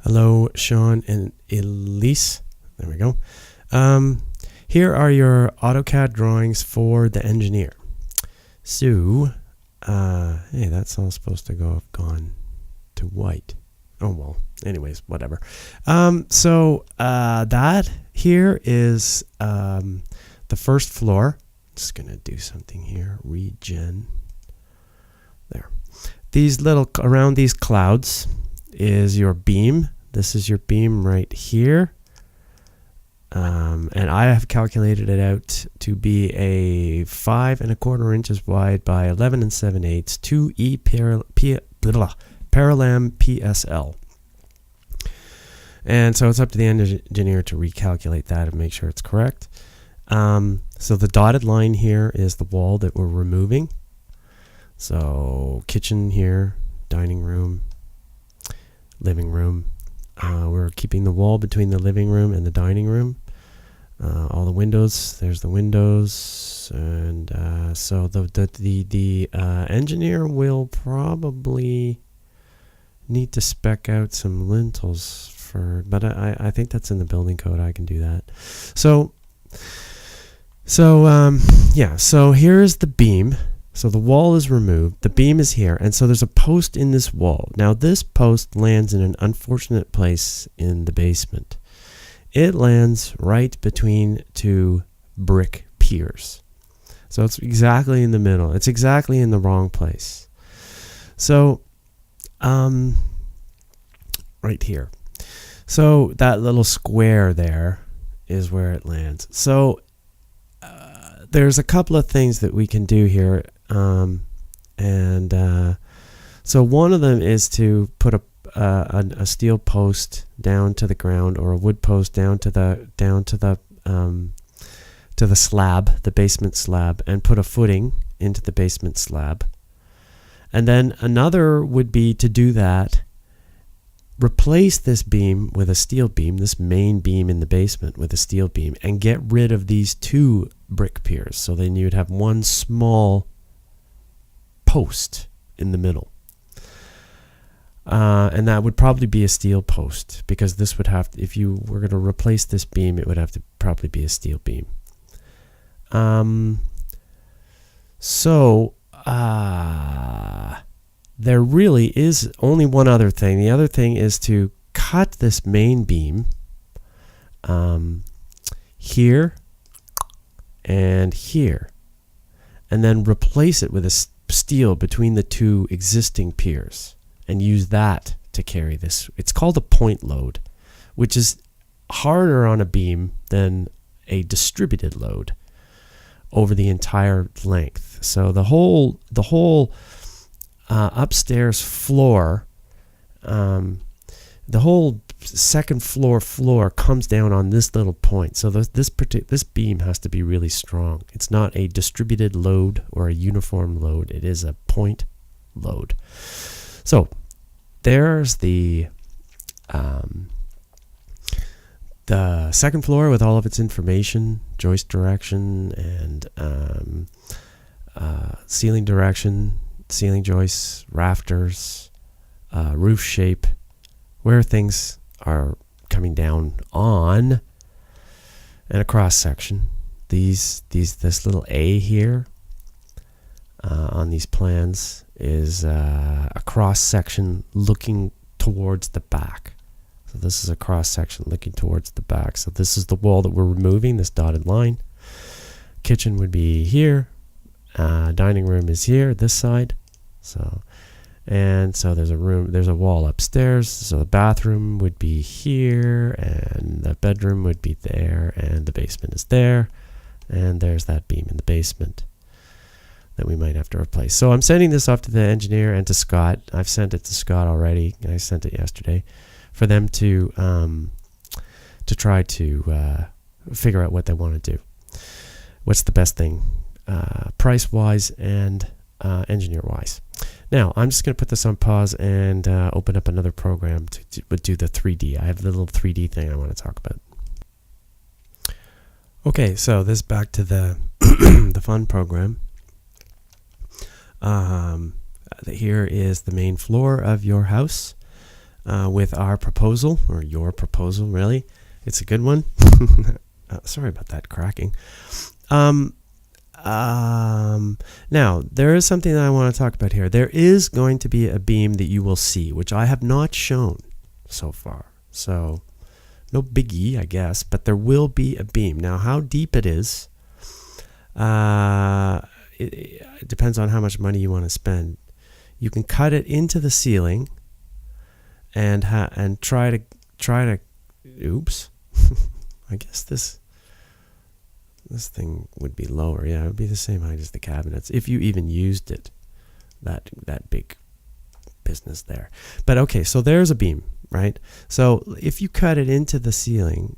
Hello, Sean and Elise. There we go. Here are your AutoCAD drawings for the engineer. So, hey, that's all supposed to have gone to white. Oh, well, anyways, whatever. That here is the first floor. Just going to do something here. Regen. There. These little, around these clouds is your beam. This is your beam right here. And I have calculated it out to be a 5 1/4 inches wide by 11 7/8 2E Paralam PSL. And so it's up to the engineer to recalculate that and make sure it's correct. So the dotted line here is the wall that we're removing. So kitchen here, dining room, living room. We're keeping the wall between the living room and the dining room. All the windows, there's the windows, and so the engineer will probably need to spec out some lintels but I think that's in the building code. I can do that. So here's the beam. So the wall is removed, the beam is here, and so there's a post in this wall. Now this post lands in an unfortunate place in the basement. It lands right between two brick piers. So it's exactly in the middle. It's exactly in the wrong place. So, right here. So that little square there is where it lands. So there's a couple of things that we can do here. So one of them is to put a steel post down to the ground, or a wood post down to the slab, the basement slab, and put a footing into the basement slab. And then another would be to do that, replace this beam with a steel beam, this main beam in the basement with a steel beam, and get rid of these two brick piers. So then you'd have one small post in the middle. And that would probably be a steel post, because this would have to, if you were going to replace this beam, it would have to probably be a steel beam. There really is only one other thing. The other thing is to cut this main beam here and here, and then replace it with a steel between the two existing piers, and use that to carry this. It's called a point load, which is harder on a beam than a distributed load over the entire length. So the whole upstairs floor, the whole second floor comes down on this little point. So this beam has to be really strong. It's not a distributed load or a uniform load. It is a point load. So there's the second floor with all of its information, joist direction, and ceiling direction, ceiling joists, rafters, roof shape, where things are coming down on, and a cross section. This little A here on these plans is a cross section looking towards the back. So this is a cross section looking towards the back. So this is the wall that we're removing, this dotted line. Kitchen would be here. Dining room is here, this side. So there's a wall upstairs. So the bathroom would be here, and the bedroom would be there, and the basement is there, and there's that beam in the basement that we might have to replace. So I'm sending this off to the engineer and to Scott. I've sent it to Scott already. I sent it yesterday for them to try to figure out what they want to do. What's the best thing, price-wise and engineer-wise. Now, I'm just going to put this on pause and open up another program to do the 3D. I have the little 3D thing I want to talk about. Okay, so this is back to the the fun program. Here is the main floor of your house. with our proposal, or your proposal, really. It's a good one. Sorry about that cracking. Now, there is something that I want to talk about here. There is going to be a beam that you will see, which I have not shown so far. So, no biggie, I guess, but there will be a beam. Now, how deep it is, it depends on how much money you want to spend. You can cut it into the ceiling and try to. Oops, I guess this thing would be lower. Yeah, it would be the same height as the cabinets if you even used it. That big business there. But okay, so there's a beam, right? So if you cut it into the ceiling,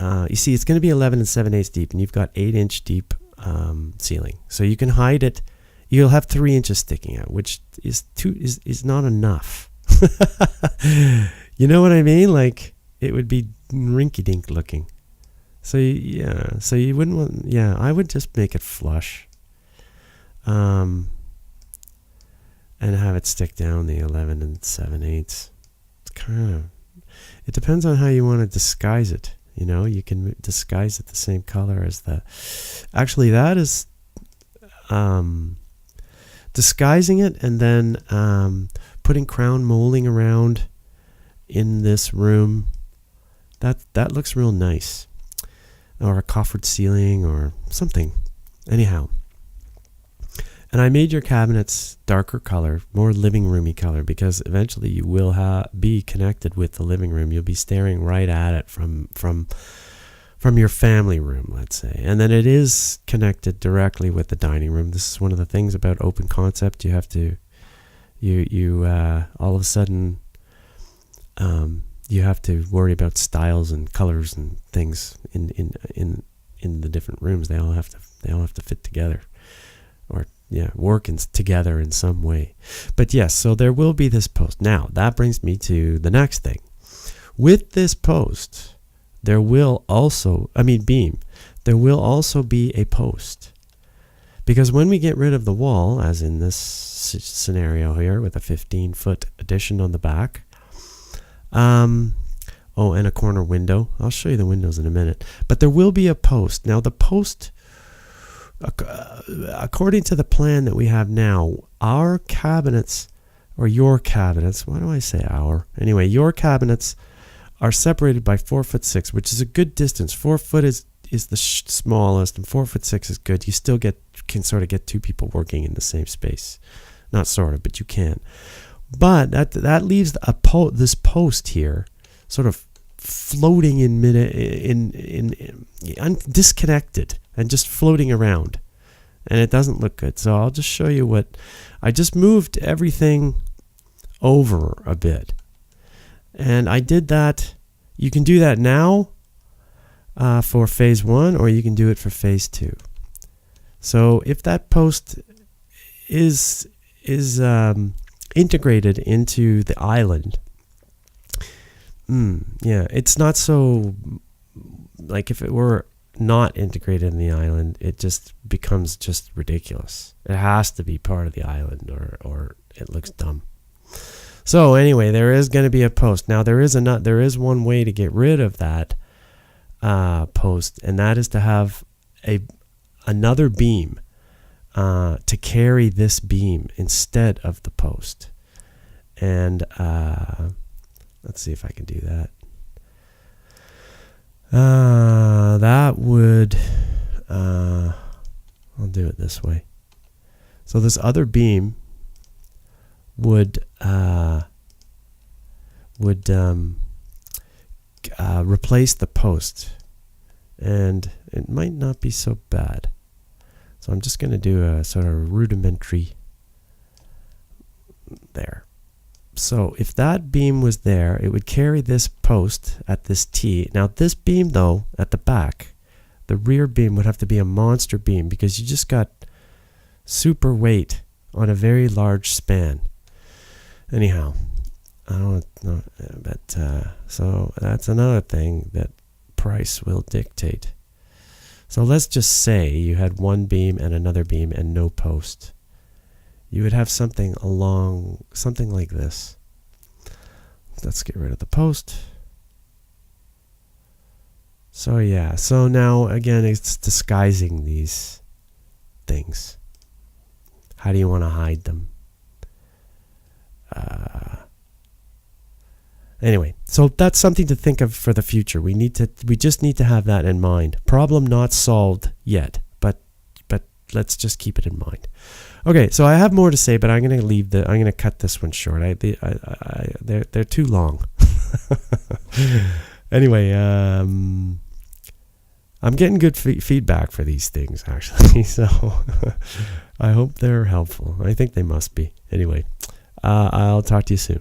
you see it's going to be 11 7/8 deep, and you've got 8-inch deep ceiling. So you can hide it. You'll have 3 inches sticking out, which is not enough. You know what I mean? Like, it would be rinky-dink looking. So yeah, so you wouldn't want. Yeah, I would just make it flush, and have it stick down the 11 7/8. It's kind of. It depends on how you want to disguise it. You know, you can disguise it the same color as the. Actually, that is disguising it and then putting crown molding around in this room. That looks real nice. Or a coffered ceiling or something. Anyhow. And I made your cabinets darker color, more living roomy color, because eventually you will be connected with the living room. You'll be staring right at it from your family room, let's say. And then it is connected directly with the dining room. This is one of the things about open concept. You have to, all of a sudden, you have to worry about styles and colors and things in the different rooms. They all have to fit together, or work together in some way. But yes, so there will be this post. Now that brings me to the next thing. With this post, there will also, beam. There will also be a post, because when we get rid of the wall, as in this scenario here with a 15-foot addition on the back. And a corner window. I'll show you the windows in a minute. But there will be a post. Now, the post, according to the plan that we have now, our cabinets, or your cabinets, why do I say our? Anyway, your cabinets are separated by 4'6", which is a good distance. 4 foot is the smallest, and 4'6" is good. You still can sort of get two people working in the same space. Not sort of, but you can. But that leaves this post here, sort of floating disconnected and just floating around, and it doesn't look good. So I'll just show you what I just moved everything over a bit, and I did that. You can do that now for phase 1, or you can do it for phase 2. So if that post is integrated into the island, it's not so, like, if it were not integrated in the island, it just becomes just ridiculous. It has to be part of the island, or it looks dumb. So anyway, there is going to be a post. Now there is one way to get rid of that post, and that is to have another beam to carry this beam instead of the post. And let's see if I can do that. That would, I'll do it this way. So this other beam would replace the post, and it might not be so bad. So I'm just going to do a sort of rudimentary there. So if that beam was there, it would carry this post at this T. Now this beam, though, at the back, the rear beam would have to be a monster beam, because you just got super weight on a very large span. Anyhow, I don't know, but so that's another thing that price will dictate. So let's just say you had one beam and another beam and no post. You would have something like this. let's get rid of the post. So yeah, so now again, it's disguising these things. How do you want to hide them? Anyway, so that's something to think of for the future. We just need to have that in mind. Problem not solved yet, but let's just keep it in mind. Okay, so I have more to say, but I'm going to cut this one short. They're too long. Anyway, I'm getting good feedback for these things, actually. So I hope they're helpful. I think they must be. Anyway, I'll talk to you soon.